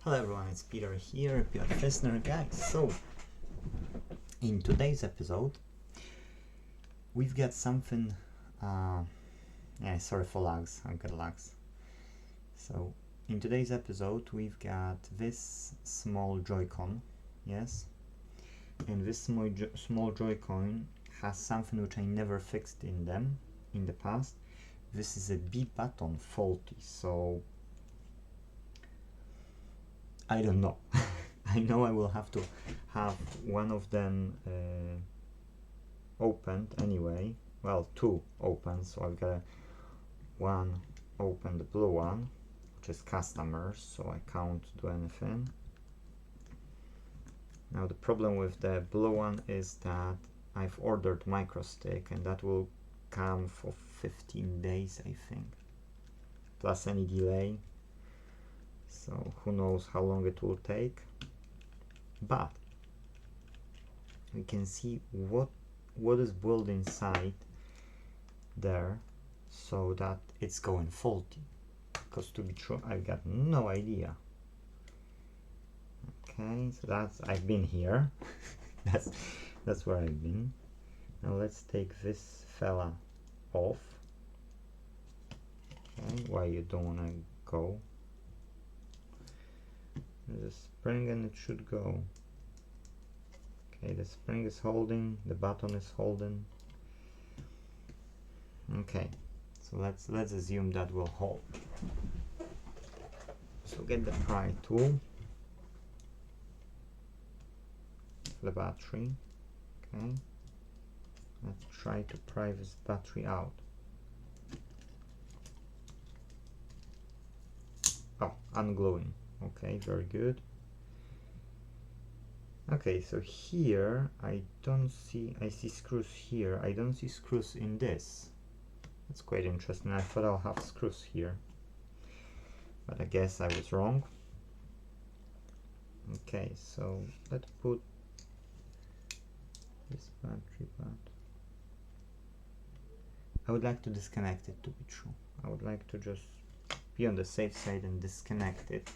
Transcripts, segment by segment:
Hello everyone, it's Peter here, Peter Fessner, guys. So, in today's episode, we've got something, sorry for lags, I've got lags. So, in today's episode, we've got this small Joycon, yes? And this small Joycon has something which I never fixed in them in the past. This is a B button faulty, so I don't know. I know I will have to have one of them opened anyway. Well, two open, so I've got one open, the blue one, which is customers, so I can't do anything. Now the problem with the blue one is that I've ordered microstick and that will come for 15 days, I think, plus any delay. So who knows how long it will take, but we can see what is built inside there, so that it's going faulty, because to be true I've got no idea. Okay, so I've been here. that's where I've been. Now let's take this fella off. Okay, why you don't want to go? There's a spring and it should go. Okay, the spring is holding, the button is holding. Okay, so let's assume that will hold. So get the pry tool, the battery. Okay, let's try to pry this battery out. Oh, ungluing. Okay, very good. Okay, so here I see screws here. I don't see screws in this. That's quite interesting. I thought I'll have screws here, but I guess I was wrong. Okay, so let's put this battery back. I would like to disconnect it, to be true. I would like to just be on the safe side and disconnect it.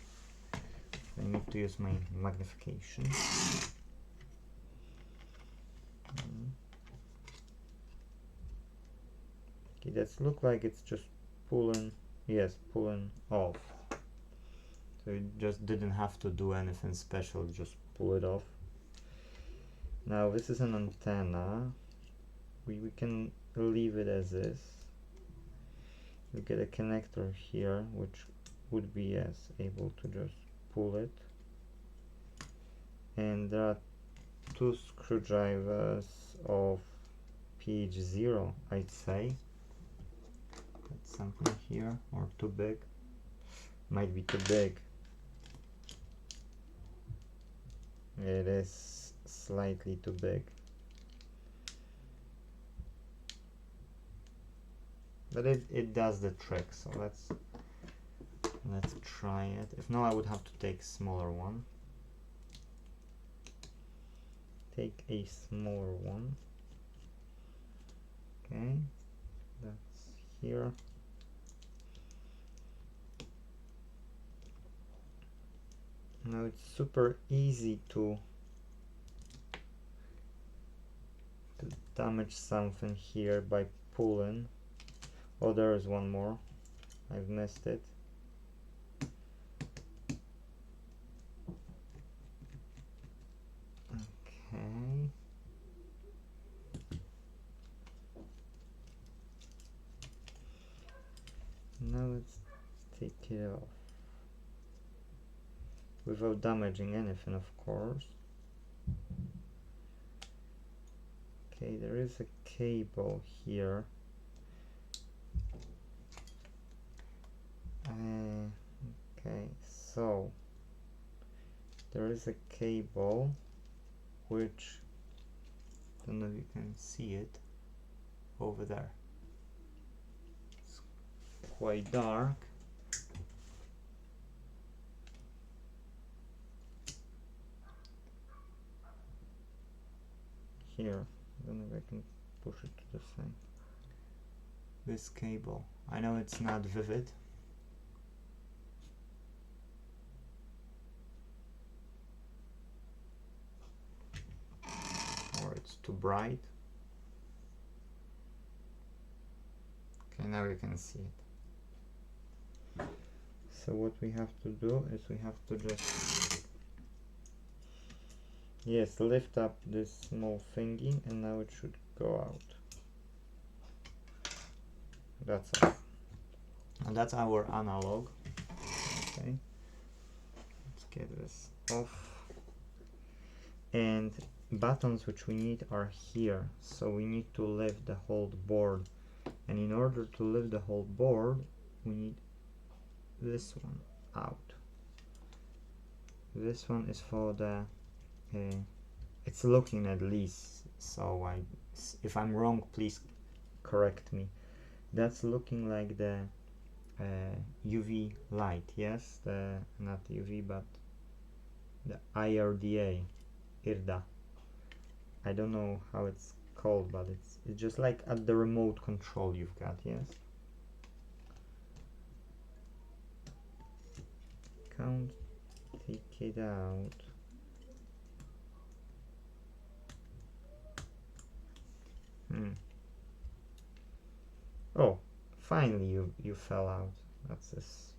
I need to use my magnification. Okay, that looks like it's just pulling, yes, pulling off. So you just didn't have to do anything special, just pull it off. Now this is an antenna. We can leave it as is. We get a connector here, which would be, yes, able to just pull it. And there are two screwdrivers of pH 0, I'd say. That's something here, or too big. Might be too big. It is slightly too big. But it does the trick, so let's try it. If no, I would have to take a smaller one. Take a smaller one. Okay, that's here. Now it's super easy to damage something here by pulling. Oh, there is one more. I've missed it. Okay. Now let's take it off. Without damaging anything, of course. Okay, there is a cable here. Okay, so there is a cable which, I don't know if you can see it over there. It's quite dark. Here, I don't know if I can push it to the side. This cable, I know it's not vivid, too bright. Okay, now you can see it. So what we have to do is we have to just, yes, lift up this small thingy, and now it should go out. That's it. And that's our analog. Okay, let's get this off. And buttons which we need are here, so we need to lift the whole board, and in order to lift the whole board we need this one out. This one is for the it's looking at least, so if I'm wrong please correct me. That's looking like the UV light, yes, the not UV but the IRDA. I don't know how it's called, but it's just like at the remote control you've got, yes. Can't take it out. Oh, finally you fell out. That's this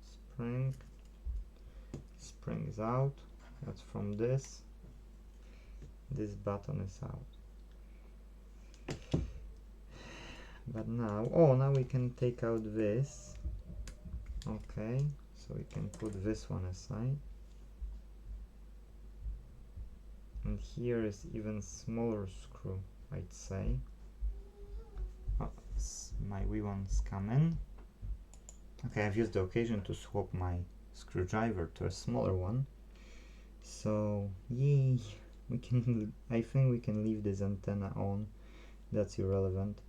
spring. Spring is out. That's from this. This button is out. But now, oh, now we can take out this. Okay, so we can put this one aside. And here is even smaller screw, I'd say. Oh, my wee one's coming. Okay, I've used the occasion to swap my screwdriver to a smaller one. So, yay! We can. I think we can leave this antenna on. That's irrelevant.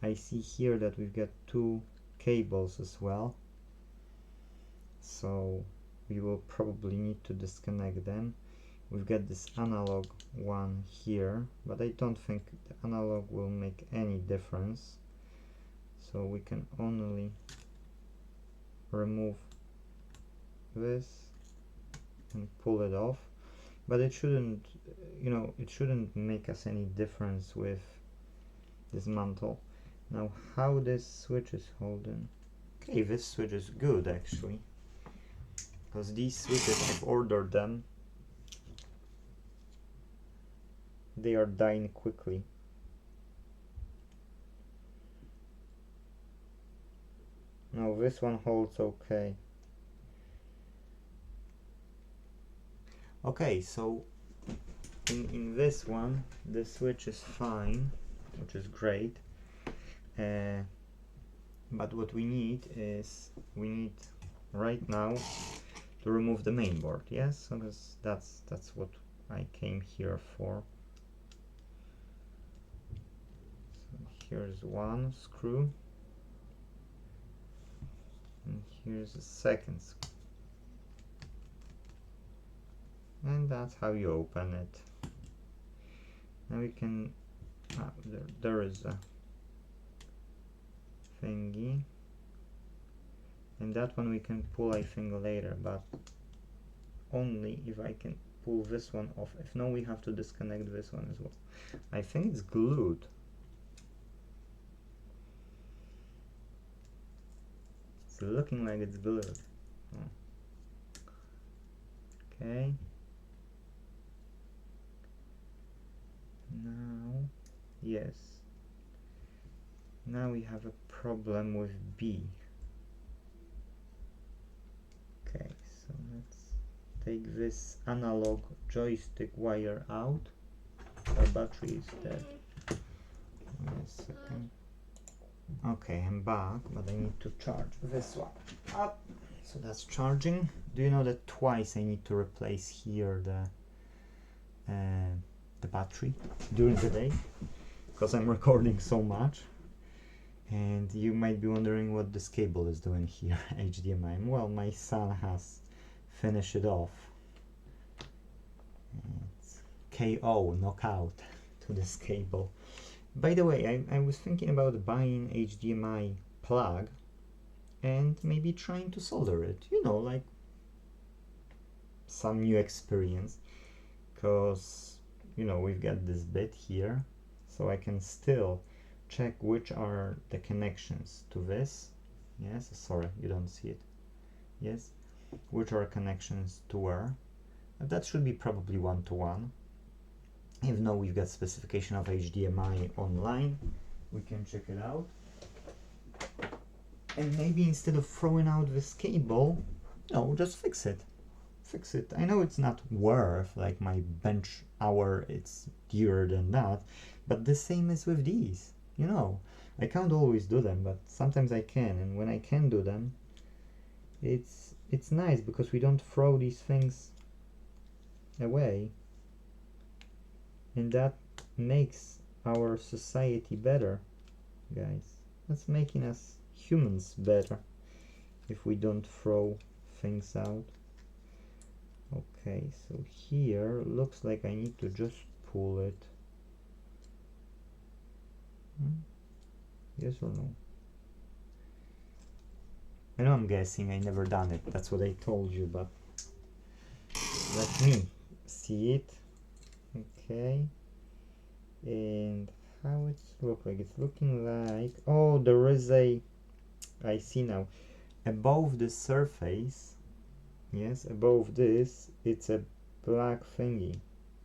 I see here that we've got two cables as well. So we will probably need to disconnect them. We've got this analog one here, but I don't think the analog will make any difference. So we can only remove this and pull it off. But it shouldn't, you know, it shouldn't make us any difference with this mantle. Now, how this switch is holding? Okay, this switch is good actually, because these switches, I've ordered them. They are dying quickly. Now this one holds okay. Okay, so in this one the switch is fine, which is great, but what we need is right now to remove the main board, yes, because that's what I came here for. So here's one screw and here's the second screw. And that's how you open it. Now we can, there is a thingy, and that one we can pull I think later, but only if I can pull this one off. If no, we have to disconnect this one as well. I think it's glued. It's looking like it's glued. Oh. Okay. Now, yes. Now we have a problem with B. Okay, so let's take this analog joystick wire out. Our battery is dead. Wait a second. Okay, I'm back, but I need to charge this one up. So that's charging. Do you know that twice I need to replace here the battery during the day, because I'm recording so much? And you might be wondering what this cable is doing here, HDMI. Well, my son has finished it off. It's KO, knockout to this cable. By the way, I was thinking about buying HDMI plug and maybe trying to solder it, you know, like some new experience, because you know, we've got this bit here, so I can still check which are the connections to this. Yes, sorry, you don't see it. Yes, which are connections to where. That should be probably one-to-one. Even though we've got specification of HDMI online, we can check it out. And maybe instead of throwing out this cable, no, just fix it. Fix it. I know it's not worth like my bench hour, it's dearer than that, but the same is with these. You know, I can't always do them, but sometimes I can, and when I can do them, it's nice because we don't throw these things away, and that makes our society better, guys. That's making us humans better if we don't throw things out. Okay, so here looks like I need to just pull it. Yes or no? I know I'm guessing, I never done it, that's what I told you, but let me see it. Okay, and how it's look like? It's looking like, oh, there is a, I see now, above the surface, yes, above this, it's a black thingy.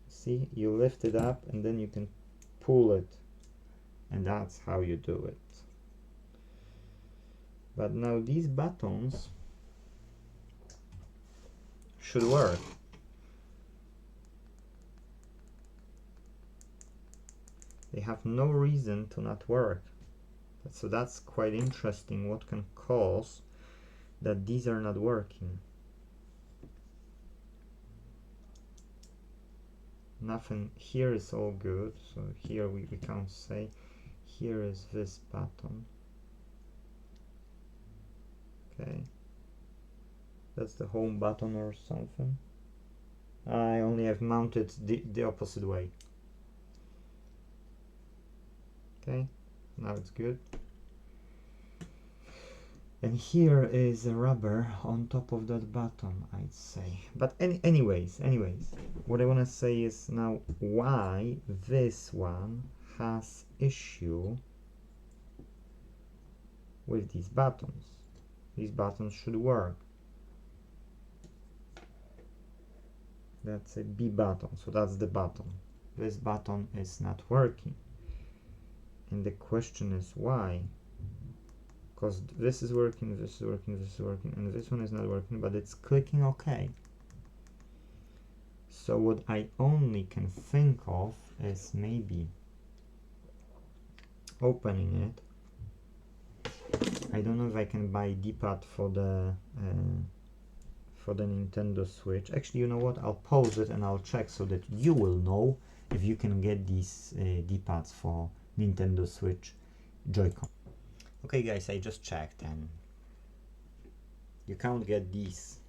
See, you lift it up and then you can pull it, and that's how you do it. But now these buttons should work. They have no reason to not work. So that's quite interesting, what can cause that these are not working. Nothing here is all good, so here we can't say. Here is this button. Okay, that's the home button or something. I only have mounted the opposite way. Okay, now it's good. And here is a rubber on top of that button, I'd say. But anyways, what I want to say is now why this one has issue with these buttons. These buttons should work. That's a B button, so that's the button. This button is not working. And the question is why? Because this is working, this is working, this is working, and this one is not working, but it's clicking OK. So what I only can think of is maybe opening it. I don't know if I can buy D-pad for the Nintendo Switch. Actually, you know what? I'll pause it and I'll check so that you will know if you can get these D-pads for Nintendo Switch Joycon. Okay guys, I just checked and you can't get these.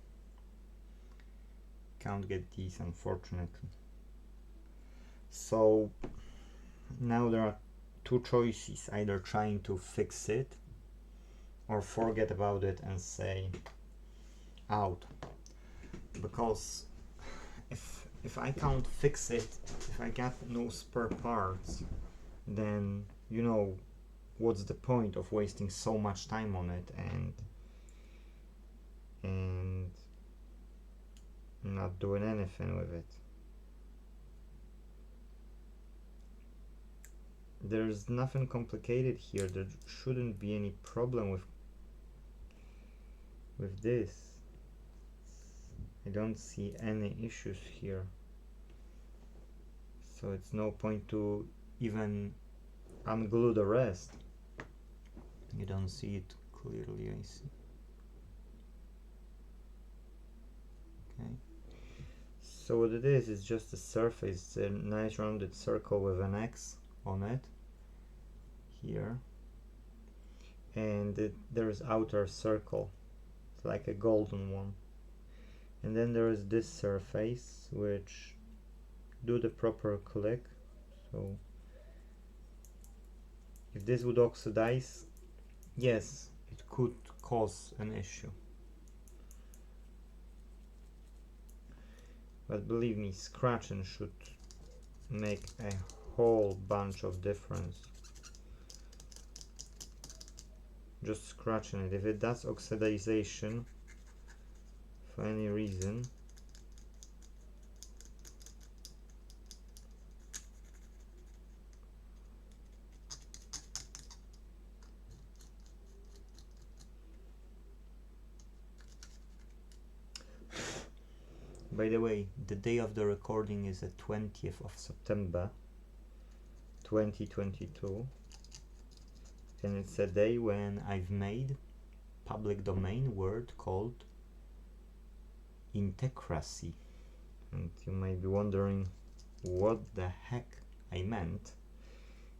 Can't get these, unfortunately. So now there are two choices, either trying to fix it or forget about it and say out. Because if I can't fix it, if I got no spare parts, then you know what's the point of wasting so much time on it and not doing anything with it. There's nothing complicated here. There shouldn't be any problem with this. I don't see any issues here, so it's no point to even unglue the rest. You don't see it clearly, I see. Okay, so what it is just a surface. It's a nice rounded circle with an X on it here, and there is outer circle. It's like a golden one. And then there is this surface which do the proper click. So if this would oxidize, yes, it could cause an issue. But believe me, scratching should make a whole bunch of difference. Just scratching it. If it does oxidization for any reason, by the way, the day of the recording is the 20th of September 2022, and it's a day when I've made public domain word called Intecracy. And you might be wondering what the heck I meant.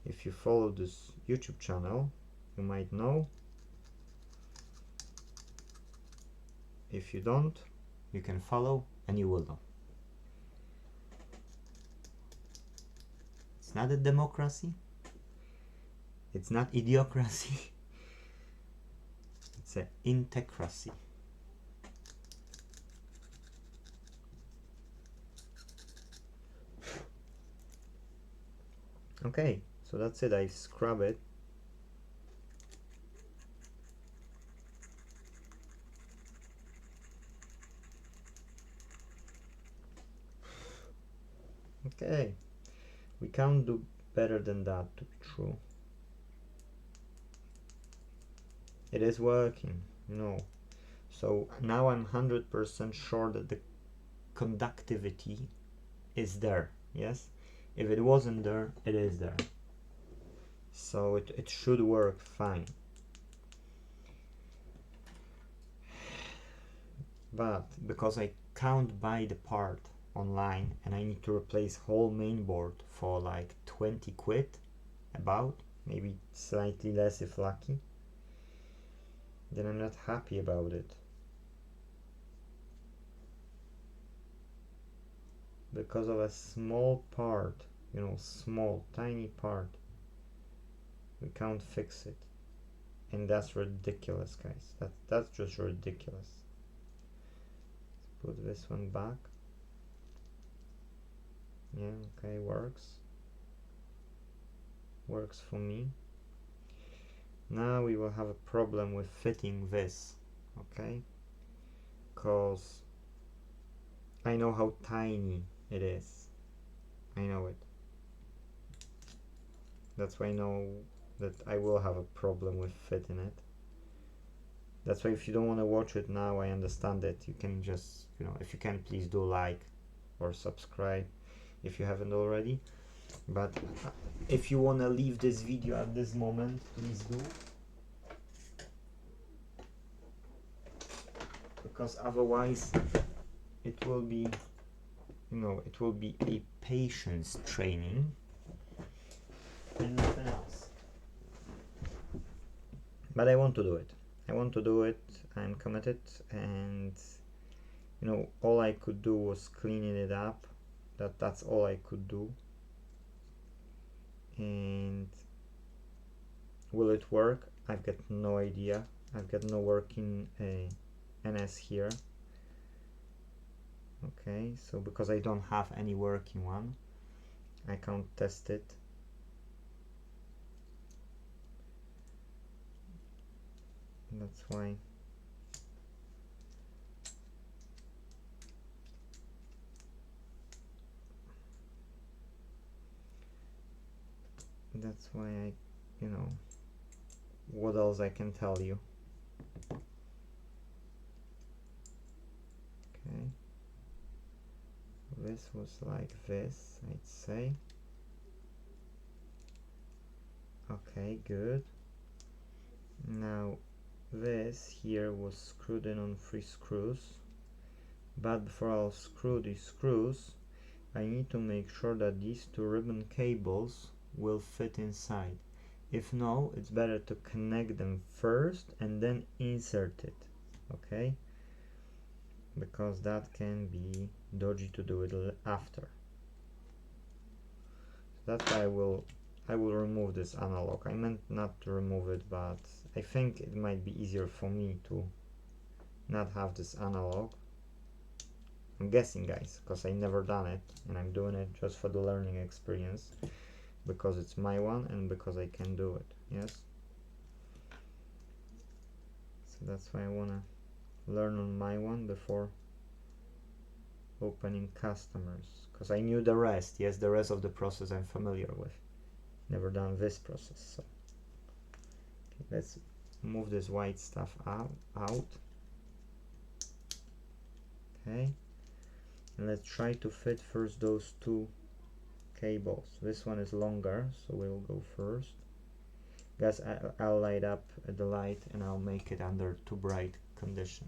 If you follow this YouTube channel, you might know. If you don't, you can follow and you will know. It's not a democracy. It's not idiocracy. It's an Intecracy. Okay, so that's it. I scrub it. Okay, we can't do better than that to be true. It is working, you know. So now I'm 100% sure that the conductivity is there. Yes, if it wasn't there, it is there. So it should work fine. But because I can't buy the part online and I need to replace whole mainboard for like 20 quid, about, maybe slightly less if lucky, then I'm not happy about it. Because of a small part, you know, small, tiny part, we can't fix it. And that's ridiculous, guys. That's just ridiculous. Let's put this one back. Yeah, okay, works. Works for me. Now we will have a problem with fitting this, okay? Because I know how tiny it is. I know it. That's why I know that I will have a problem with fitting it. That's why if you don't want to watch it now, I understand it. You can just, you know, if you can, please do like or subscribe if you haven't already. But if you want to leave this video at this moment, please do. Because otherwise it will be, you know, it will be a patience training and nothing else. But I want to do it. I want to do it. I'm committed, and you know, all I could do was cleaning it up. That's all I could do. And will it work? I've got no idea. I've got no working NS here. Okay, so because I don't have any working one, I can't test it. That's why I, you know, what else I can tell you. Okay, this was like this, I'd say. Okay, good. Now this here was screwed in on 3 screws, but before I'll screw these screws, I need to make sure that these 2 ribbon cables will fit inside. If no, it's better to connect them first and then insert it, okay? Because that can be dodgy to do it after. So that's why I will remove this analog. I meant not to remove it, but I think it might be easier for me to not have this analog. I'm guessing, guys, because I never done it, and I'm doing it just for the learning experience, because it's my one and because I can do it. Yes. So that's why I wanna learn on my one before opening customers, because I knew the rest. Yes, the rest of the process I'm familiar with. Never done this process. So okay, let's move this white stuff out. Okay, and let's try to fit first those two cables. This one is longer, so we'll go first. Guys, I'll light up the light and I'll make it under too bright condition.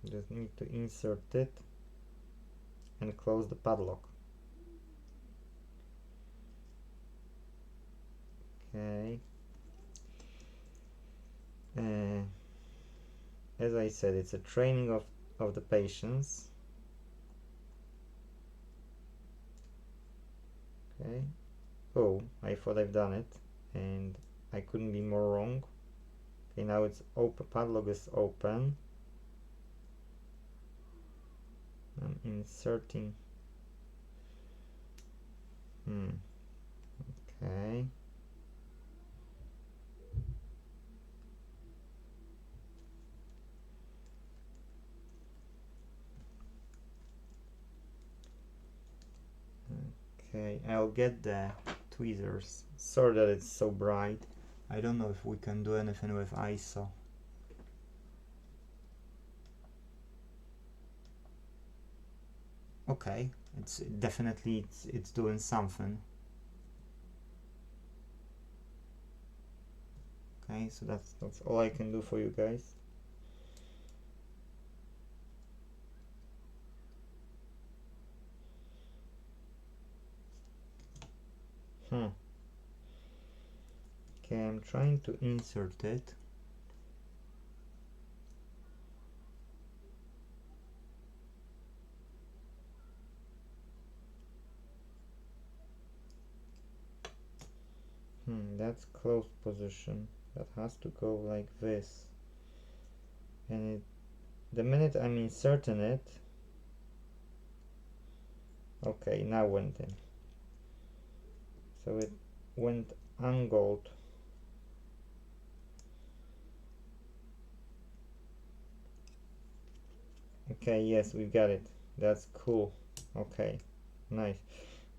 Just need to insert it and close the padlock. Okay. As I said, it's a training of the patience. Okay. Oh, I thought I've done it and I couldn't be more wrong. Okay, now it's open. Padlock is open. I'm inserting. Okay. Okay, I'll get the tweezers. Sorry that it's so bright. I don't know if we can do anything with ISO. Okay, it's definitely it's doing something. Okay, so that's all I can do for you guys. Okay, I'm trying to insert it. That's closed position. That has to go like this. And the minute I'm inserting it, okay, now went in. So it went angled. Okay, yes, we got it. That's cool. Okay, nice.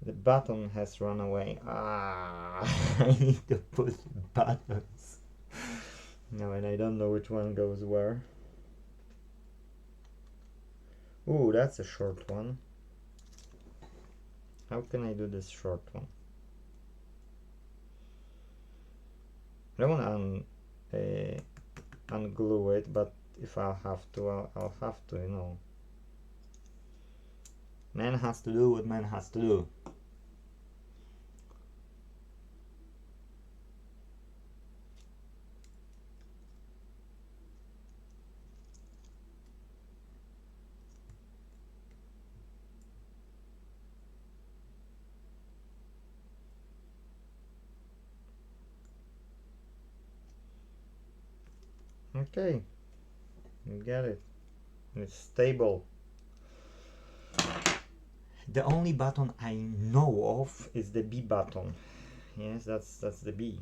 The button has run away. I need to put buttons. No, and I don't know which one goes where. Ooh, that's a short one. How can I do this short one? I don't want to unglue it, but if I'll have to, I'll have to, you know. Man has to do what man has to do. Okay, you get it. It's stable. The only button I know of is the B button. Yes, that's the B.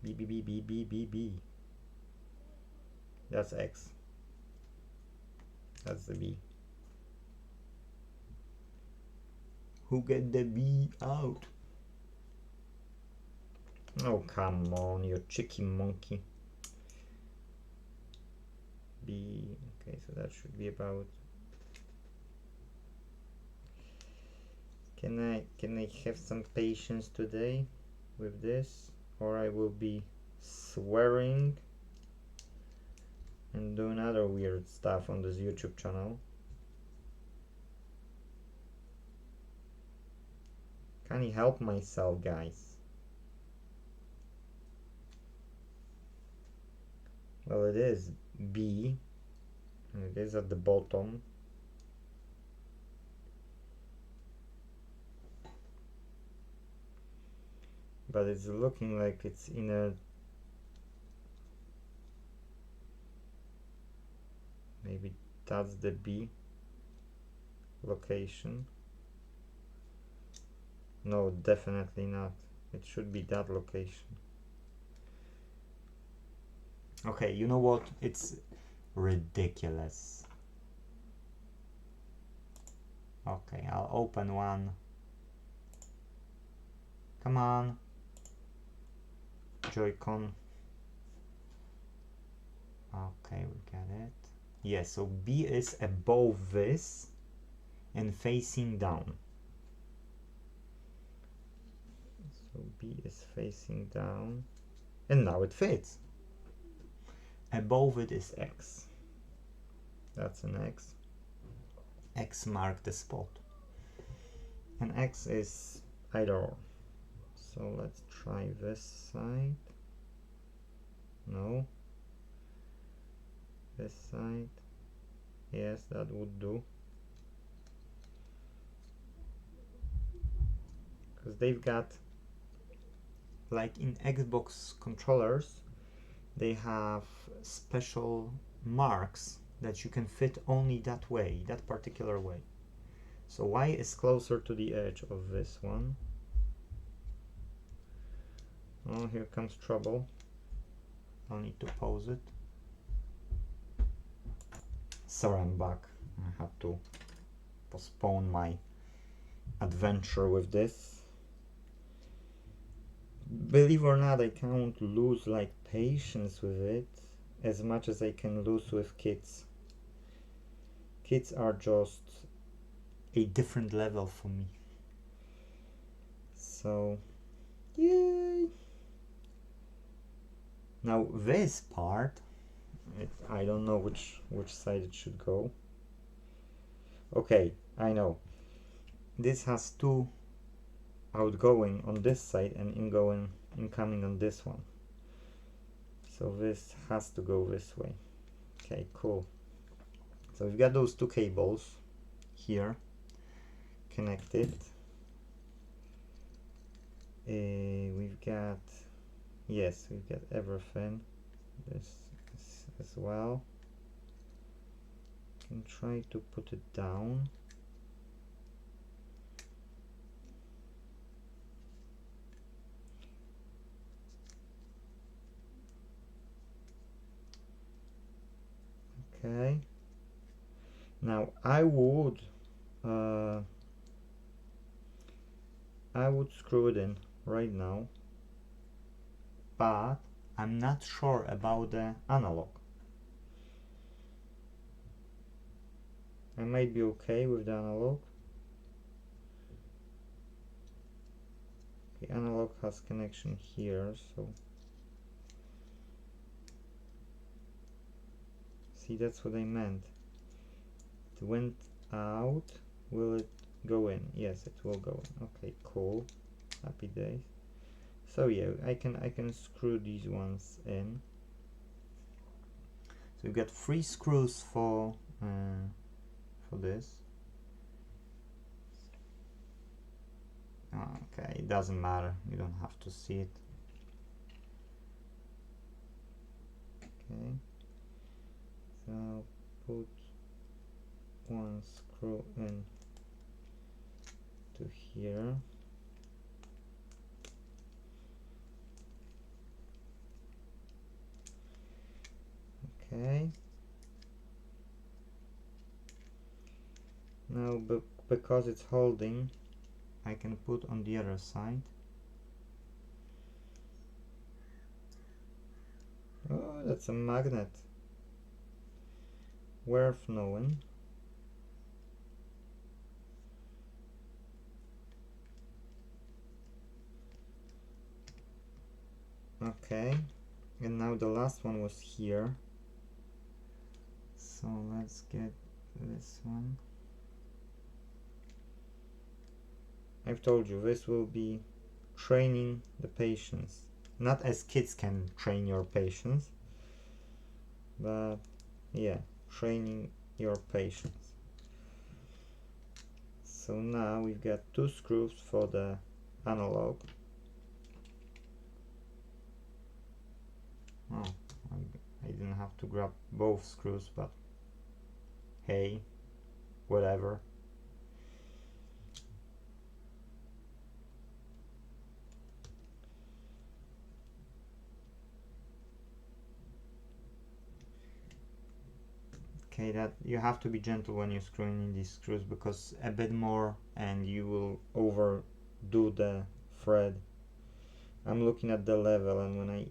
B, B, B, B, B, B, B. That's X. That's the B. Who get the B out? Oh, come on, you cheeky monkey. B. Okay, so that should be about. Can I have some patience today with this, or I will be swearing and doing other weird stuff on this YouTube channel. Can I help myself, guys? Well, it is B, and it is at the bottom. but it's looking like it's in a, maybe that's the B location. No, definitely not. It should be that location. Okay, you know what? It's ridiculous. Okay, I'll open one. Come on. Joycon. Okay, we got it. Yeah, so B is above this and facing down. So B is facing down. And now it fits. Above it is X. That's an X. X marked the spot. And X is either or. So let's try this side. No. This side. Yes, that would do. Because they've got, like in Xbox controllers, they have special marks that you can fit only that way, that particular way. So Y is closer to the edge of this one. Oh, here comes trouble. I'll need to pause it. Sorry, I'm back. I had to postpone my adventure with this. Believe or not, I can't lose like patience with it as much as I can lose with kids. Kids are just a different level for me. So, yay! Now this part, I don't know which side it should go. Okay, I know. This has two outgoing on this side and incoming on this one. So this has to go this way. Okay, cool. So we've got those two cables here connected. We've got, yes, we've got everything. This as well. Can try to put it down. Okay. Now I would screw it in right now, but I'm not sure about the analog. I might be okay with the analog. The analog has connection here, so see, that's what I meant. It went out. Will it go in? Yes, it will go in. Okay, cool. Happy days. So yeah, I can screw these ones in. So we've got 3 screws for this. Okay, it doesn't matter. You don't have to see it. Okay. So put 1 screw in to here. Okay. Now, because it's holding, I can put on the other side. Oh, that's a magnet. Worth knowing. Okay, and now the last one was here. So let's get this one. I've told you, this will be training the patience. Not as kids can train your patience, but yeah, training your patience. So now we've got 2 screws for the analog. I didn't have to grab both screws, but hey, whatever. Okay, that you have to be gentle when you're screwing in these screws, because a bit more and you will overdo the thread. I'm looking at the level, and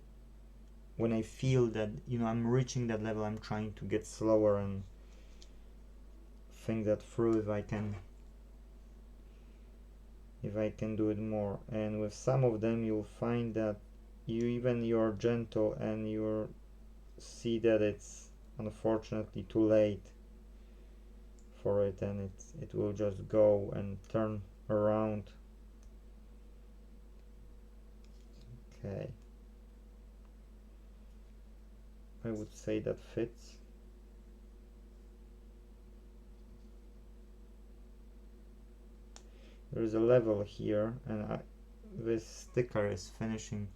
when I feel that, you know, I'm reaching that level, I'm trying to get slower and think that through if I can do it more. And with some of them you'll find that you're gentle and you see that it's unfortunately too late for it, and it will just go and turn around. Okay, I would say that fits. There is a level here, and this sticker is finishing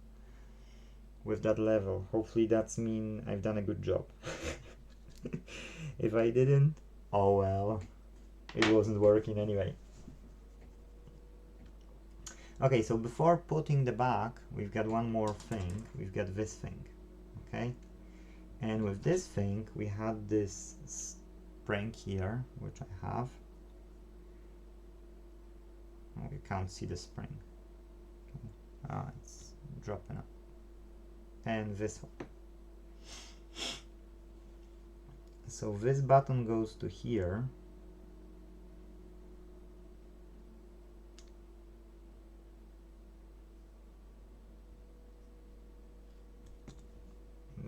with that level. Hopefully that's mean I've done a good job. If I didn't, oh well, it wasn't working anyway. Okay, so before putting the back, we've got one more thing. We've got this thing, okay? And with this thing, we had this spring here, which I have. Oh, you can't see the spring. Okay. It's dropping up. And this one. So this button goes to here.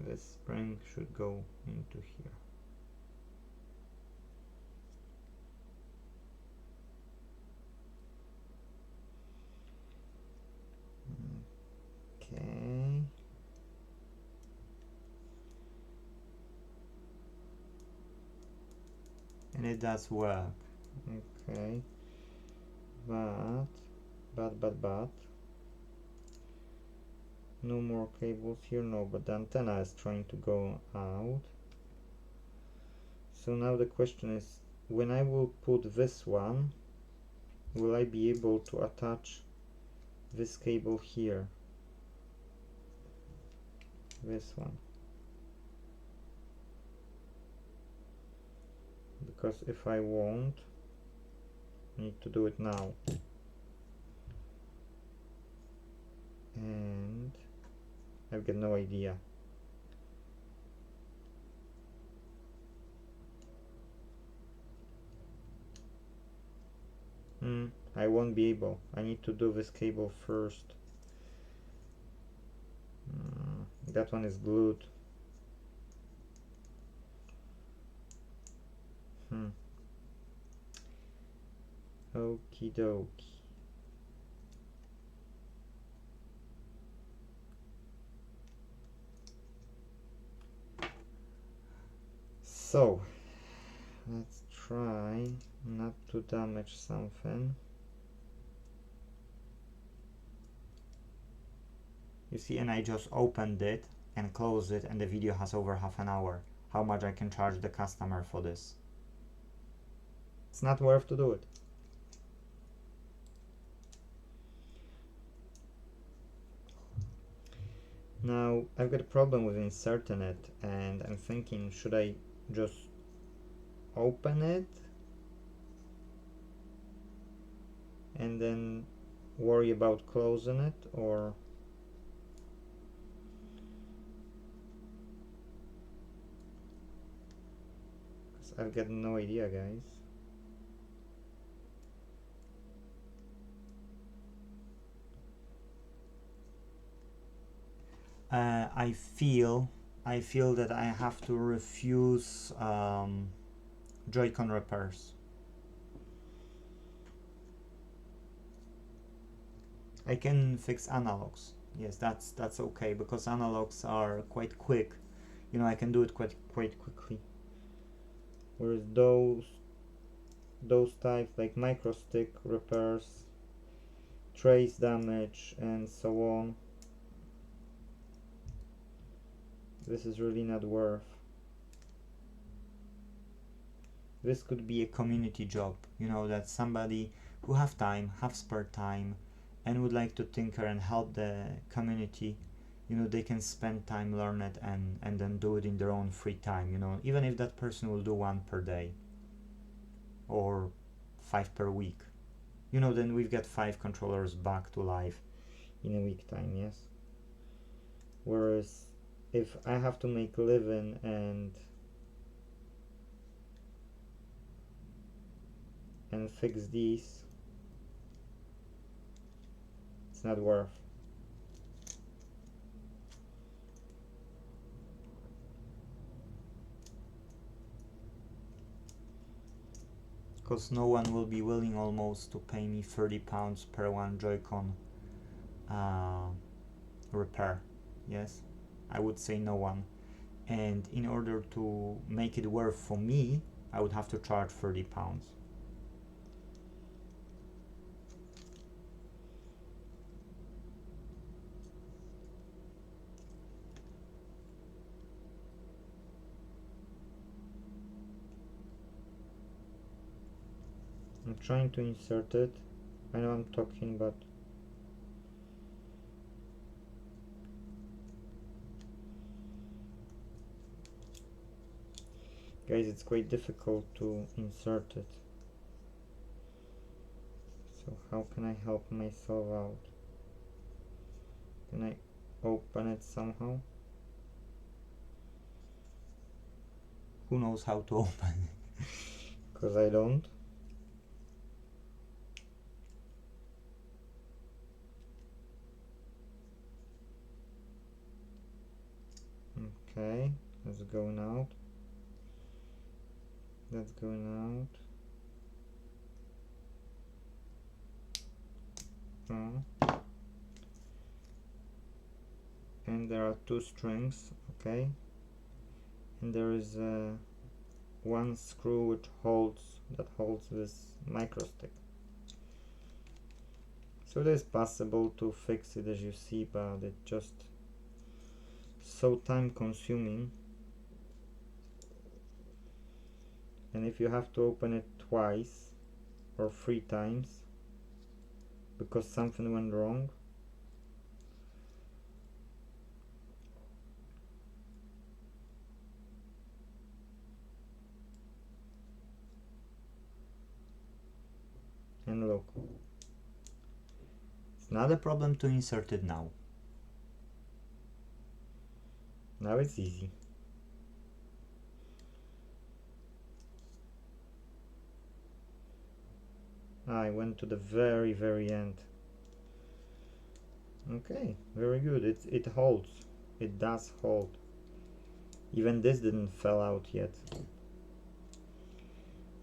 This spring should go into here. Okay. And it does work. Okay. But no more cables here, no, but the antenna is trying to go out. So now the question is, when I will put this one, will I be able to attach this cable here? This one. Because if I won't, I need to do it now. And I've got no idea. I won't be able. I need to do this cable first. That one is glued. Okie dokie. So let's try not to damage something. You see, and I just opened it and closed it, and the video has over half an hour. How much I can charge the customer for this? It's not worth to do it. Now I've got a problem with inserting it, and I'm thinking, should I just open it and then worry about closing it, or because I've got no idea, guys. I feel that I have to refuse Joycon repairs. I can fix analogs. Yes, that's okay, because analogs are quite quick. You know, I can do it quite quickly. Whereas those types like microstick repairs, trace damage, and so on, This is really not worth. This could be a community job, you know, that somebody who have time, have spare time, and would like to tinker and help the community, you know, they can spend time, learn it, and then do it in their own free time, you know, even if that person will do 1 per day or 5 per week, you know, then we've got 5 controllers back to life in a week time, yes. Whereas if I have to make a living and fix these, it's not worth. Because no one will be willing almost to pay me £30 per one Joycon repair. Yes, I would say no one. And in order to make it worth for me, I would have to charge £30. I'm trying to insert it. I know I'm talking, but guys, it's quite difficult to insert it. So how can I help myself out? Can I open it somehow? Who knows how to open it? Because I don't. Okay, that's going out. That's going out. And there are 2 strings, okay, and there is one screw which holds this micro stick. So it is possible to fix it, as you see, but it's just so time consuming. And if you have to open it twice or 3 times because something went wrong, and look, it's not a problem to insert it now. Now it's easy. I went to the very end. Okay, very good. It holds. It does hold. Even this didn't fall out yet.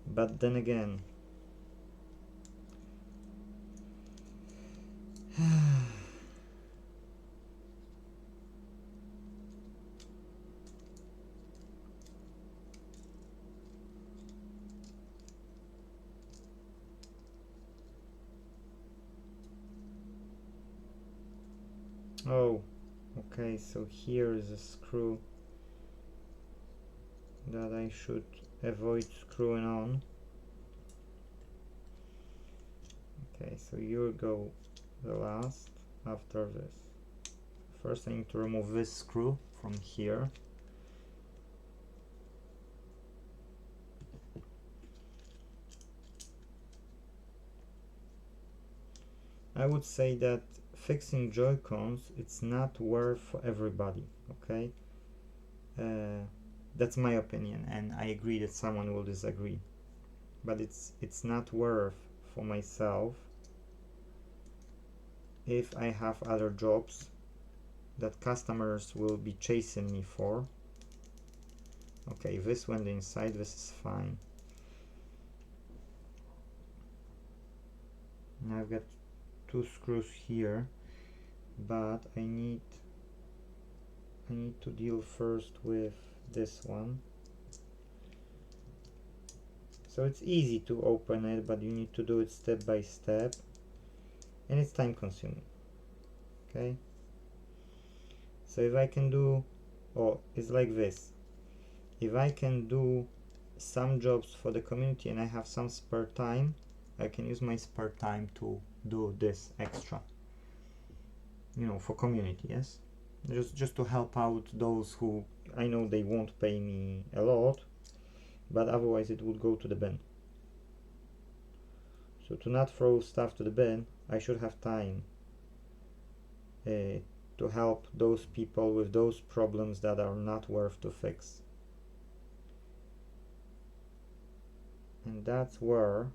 But then again, oh, okay, so here is a screw that I should avoid screwing on. Okay, so you go the last after this. First I need to remove this screw from here. I would say that fixing Joy-Cons, it's not worth for everybody, okay? That's my opinion, and I agree that someone will disagree, but it's not worth for myself if I have other jobs that customers will be chasing me for. Okay, this went inside, this is fine. Now I've got 2 screws here, but I need to deal first with this one. So it's easy to open it, but you need to do it step by step, and it's time consuming. Okay, so if I can do or it's like this. If I can do some jobs for the community and I have some spare time, I can use my spare time to do this extra, you know, for community. Yes, just to help out those who I know they won't pay me a lot, but otherwise it would go to the bin. So to not throw stuff to the bin, I should have time to help those people with those problems that are not worth to fix. And that's where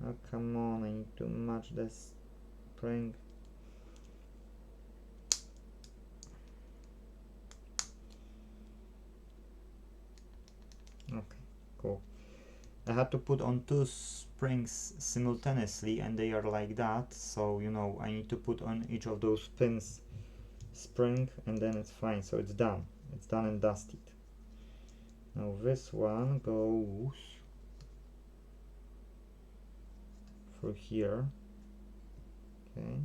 oh come on, I need to match this spring. Okay, cool. I had to put on 2 springs simultaneously and they are like that, so you know I need to put on each of those pins spring and then it's fine. So it's done and dusted. Now this one goes through here. Okay,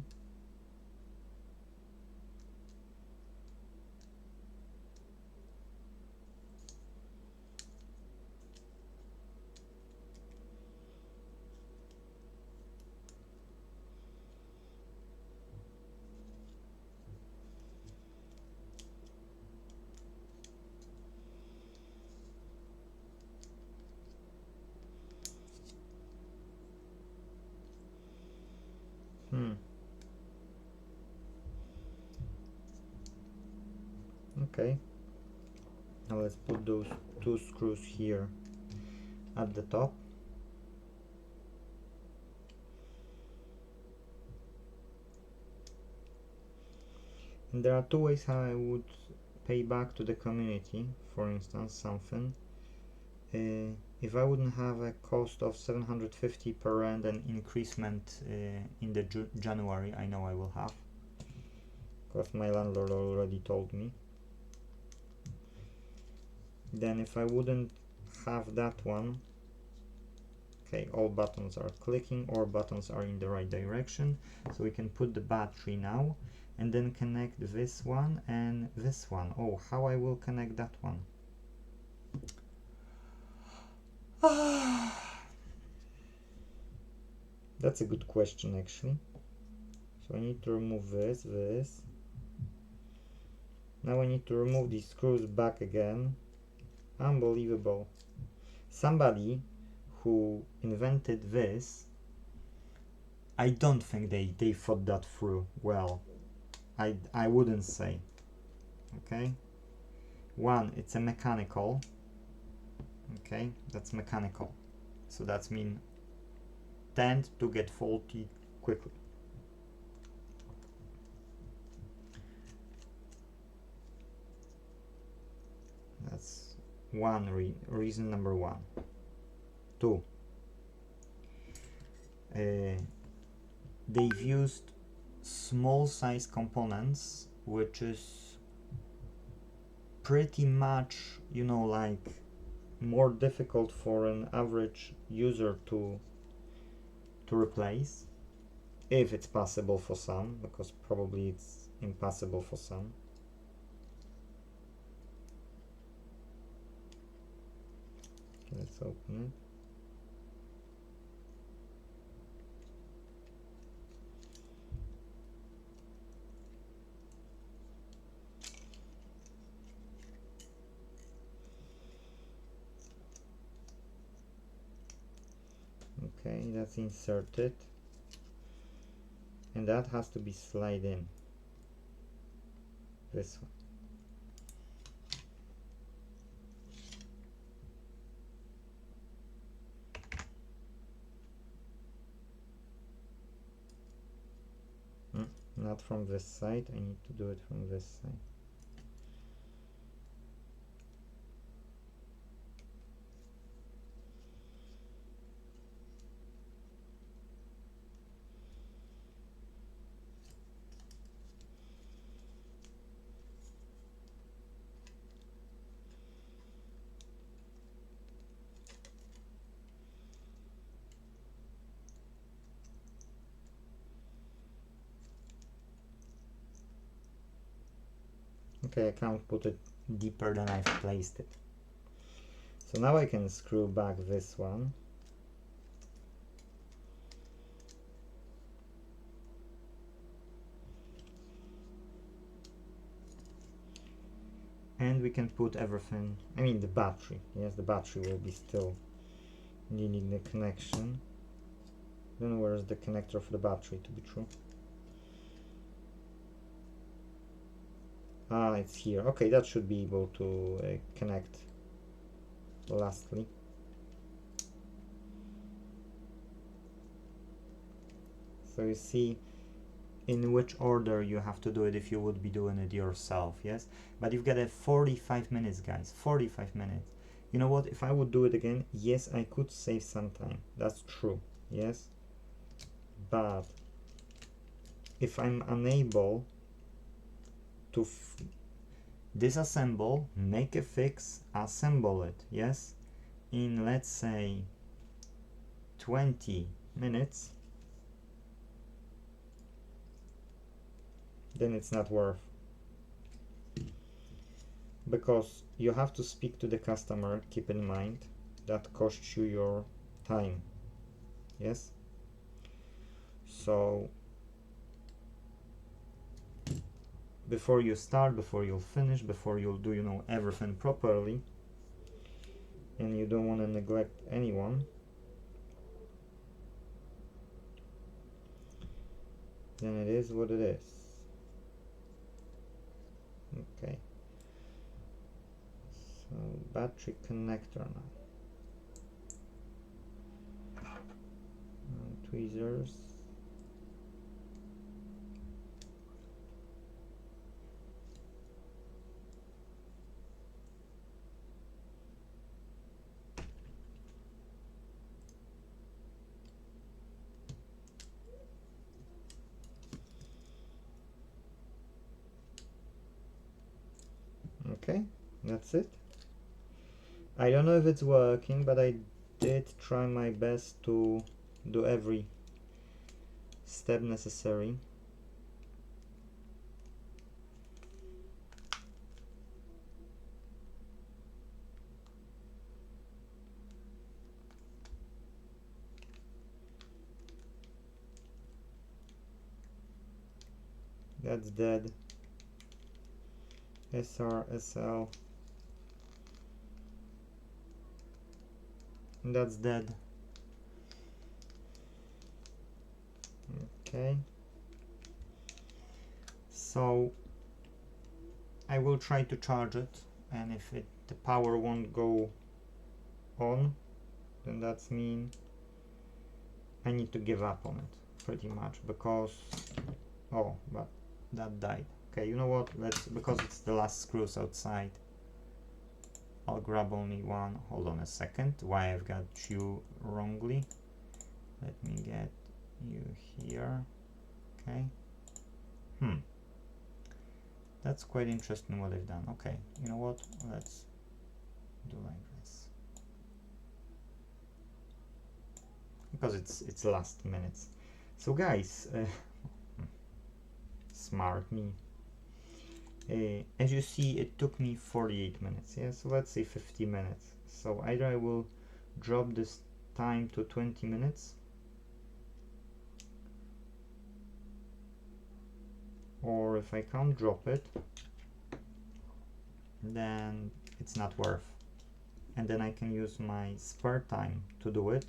okay, now let's put those 2 screws here at the top. And there are 2 ways how I would pay back to the community. For instance, something if I wouldn't have a cost of 750 per rand and increasement in the January, I know I will have, because my landlord already told me. Then if I wouldn't have that one, okay, all buttons are clicking, all buttons are in the right direction, so we can put the battery now and then connect this one and this one. Oh, how I will connect that one? That's a good question actually. So I need to remove this. Now I need to remove these screws back again. Unbelievable. Somebody who invented this, I don't think they thought that through well. I wouldn't say. Okay. One, it's a mechanical. Okay, that's mechanical. So that's mean tend to get faulty quickly. That's one reason number 1. 2, they've used small size components, which is pretty much, you know, like more difficult for an average user to replace, if it's possible for some, because probably it's impossible for some. Okay, let's open it. Okay, that's inserted, and that has to be slid in. This one. Not from this side, I need to do it from this side. Okay, I can't put it deeper than I've placed it. So now I can screw back this one. And we can put everything, I mean the battery, yes, the battery will be still needing the connection. Then where is the connector for the battery, to be true? Ah, it's here. Okay, that should be able to connect lastly. So you see in which order you have to do it if you would be doing it yourself, yes? But you've got 45 minutes, guys, 45 minutes. You know what, if I would do it again, yes, I could save some time, that's true, yes? But if I'm unable to disassemble, make a fix, assemble it, yes, in let's say 20 minutes, then it's not worth, because you have to speak to the customer. Keep in mind that costs you your time, yes? So before you start, before you'll finish, before you'll do, you know, everything properly, and you don't want to neglect anyone, then it is what it is. Okay, so battery connector now. Tweezers. Okay, that's it. I don't know if it's working, but I did try my best to do every step necessary. That's dead. SR, SL. That's dead. Okay. So I will try to charge it, and if the power won't go on, then that's mean I need to give up on it pretty much, because oh, but that died. Okay, you know what, let's, because it's the last screws outside, I'll grab only one. Hold on a second, why I've got you wrongly. Let me get you here. Okay. That's quite interesting what they've done. Okay, you know what, let's do like this, because it's last minutes. So guys, smart me. As you see, it took me 48 minutes. Yeah, so let's say 50 minutes. So either I will drop this time to 20 minutes, or if I can't drop it, then it's not worth. And then I can use my spare time to do it,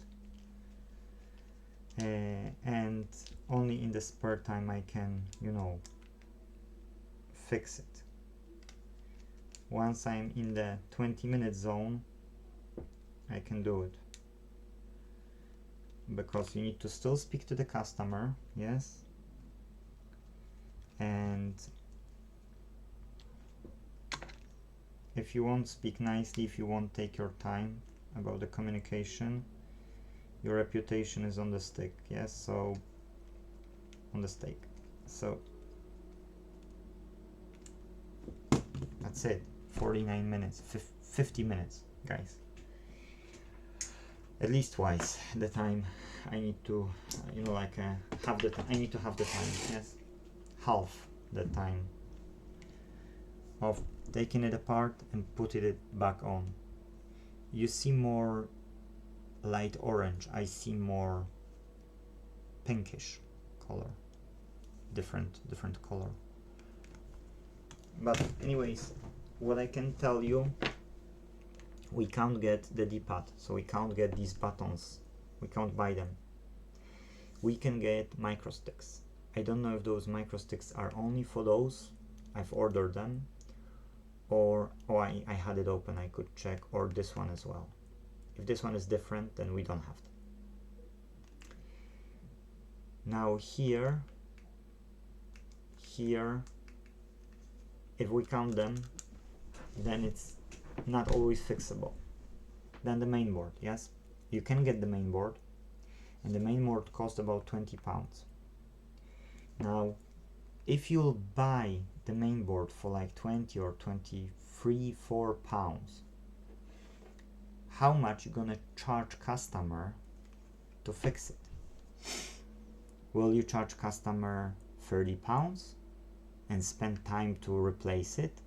and only in the spare time I can, you know, fix it. Once I'm in the 20-minute zone, I can do it, because you need to still speak to the customer, yes, and if you won't speak nicely, if you won't take your time about the communication, your reputation is on the stick, yes, so on the stake. So that's it, 49 minutes, 50 minutes, guys. At least twice the time I need to, you know, like have the time. I need to have the time, yes, half the time of taking it apart and putting it back on. You see more light orange, I see more pinkish color, different color. But anyways, what I can tell you, we can't get the D-pad, so we can't get these buttons, we can't buy them. We can get micro sticks. I don't know if those micro sticks are only for those, I've ordered them, or I had it open, I could check, or this one as well. If this one is different, then we don't have them. Now here, if we count them, then it's not always fixable. Then the main board, yes, you can get the main board, and the main board costs about 20 pounds. Now, if you'll buy the main board for like 20 or 4 pounds, how much you gonna charge customer to fix it? Will you charge customer 30 pounds and spend time to replace it?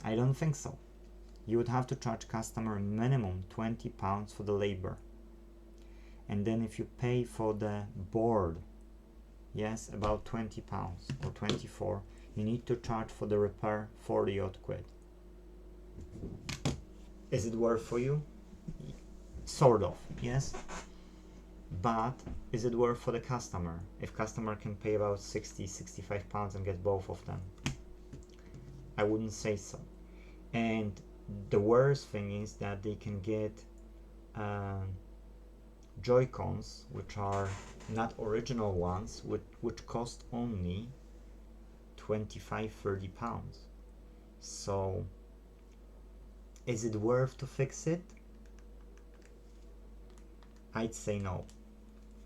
I don't think so. You would have to charge customer minimum 20 pounds for the labor. And then if you pay for the board, yes, about 20 pounds or 24, you need to charge for the repair 40 odd quid. Is it worth for you? Sort of, yes. But is it worth for the customer? If customer can pay about 65 pounds and get both of them, I wouldn't say so. And the worst thing is that they can get Joycons, which are not original ones, which cost only 25-30 pounds. So is it worth to fix it? I'd say no.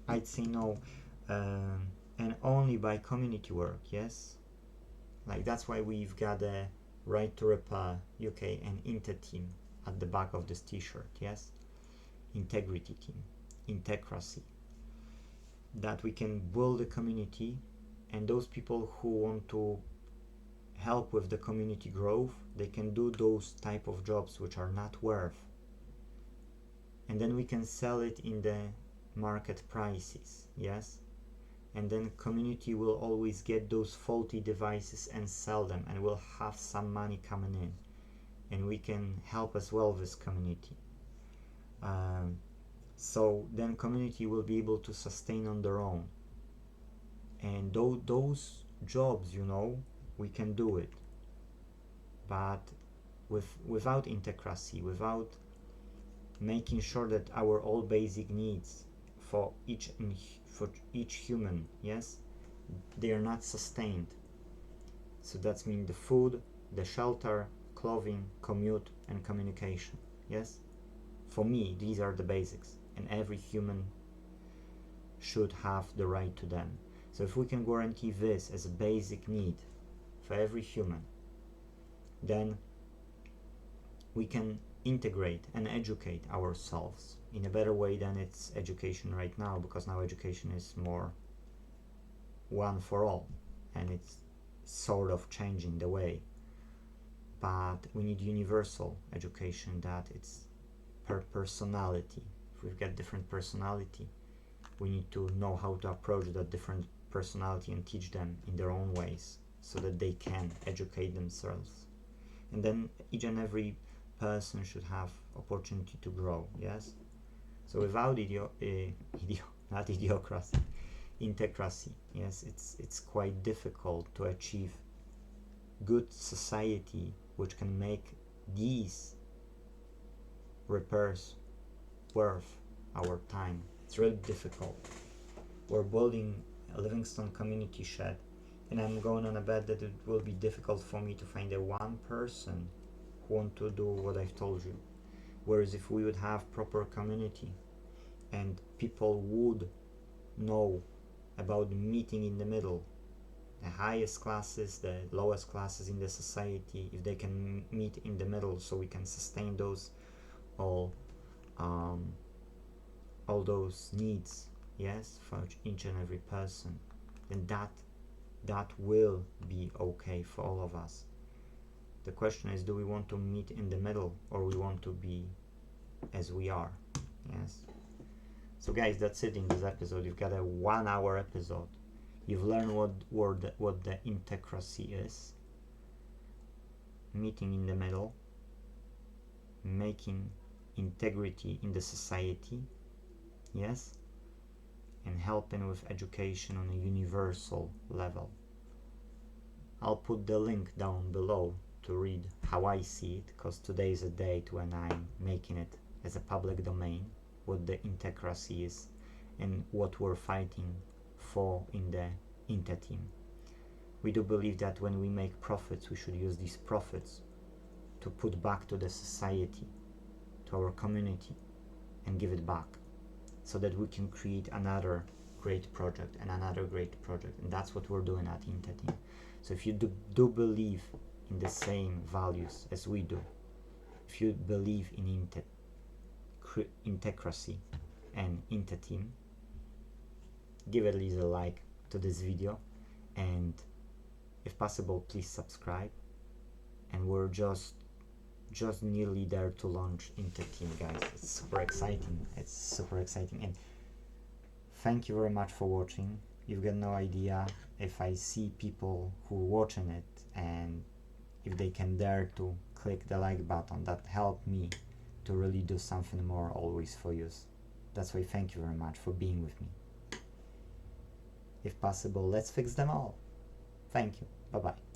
I'd say no, and only by community work, yes? Like that's why we've got a Right to Repair UK and Inte.Team at the back of this t-shirt, yes? Integrity Team, Intecracy. That we can build a community, and those people who want to help with the community growth, they can do those type of jobs which are not worth, and then we can sell it in the market prices, yes? And then community will always get those faulty devices and sell them, and we'll have some money coming in, and we can help as well this community. So then community will be able to sustain on their own, and those jobs, you know, we can do it, but without Intecracy, without making sure that our all basic needs for each human, yes, they are not sustained. So that's mean the food, the shelter, clothing, commute, and communication, yes? For me, these are the basics, and every human should have the right to them. So if we can guarantee this as a basic need for every human, then we can integrate and educate ourselves in a better way than it's education right now, because now education is more one for all, and it's sort of changing the way. But we need universal education, that it's per personality. If we've got different personality, we need to know how to approach that different personality and teach them in their own ways, so that they can educate themselves. And then each and every person should have opportunity to grow, yes? So without not idiocracy, Intecracy, yes, it's quite difficult to achieve good society which can make these repairs worth our time. It's really difficult. We're building a Livingston community shed, and I'm going on a bet that it will be difficult for me to find a one person who want to do what I've told you. Whereas if we would have proper community and people would know about meeting in the middle, the highest classes, the lowest classes in the society, if they can meet in the middle, so we can sustain those all those needs, yes, for each and every person, then that that will be okay for all of us. The question is, do we want to meet in the middle, or we want to be as we are? Yes. So guys, that's it in this episode. You've got a 1-hour episode. You've learned what the Intecracy is. Meeting in the middle. Making integrity in the society. Yes. And helping with education on a universal level. I'll put the link down below to read how I see it, because today is a date when I'm making it as a public domain, what the Intecracy is and what we're fighting for in the Inte.Team. We do believe that when we make profits, we should use these profits to put back to the society, to our community, and give it back, so that we can create another great project and another great project. And that's what we're doing at Inte.Team. So if you do believe in the same values as we do, if you believe in Intecracy and Inte.Team, give at least a like to this video, and if possible, please subscribe. And we're just nearly there to launch Inte.Team, guys. It's super exciting. It's super exciting. And thank you very much for watching. You've got no idea if I see people who are watching it, and if they can dare to click the like button, that helped me to really do something more always for you. That's why thank you very much for being with me. If possible, let's fix them all. Thank you. Bye-bye.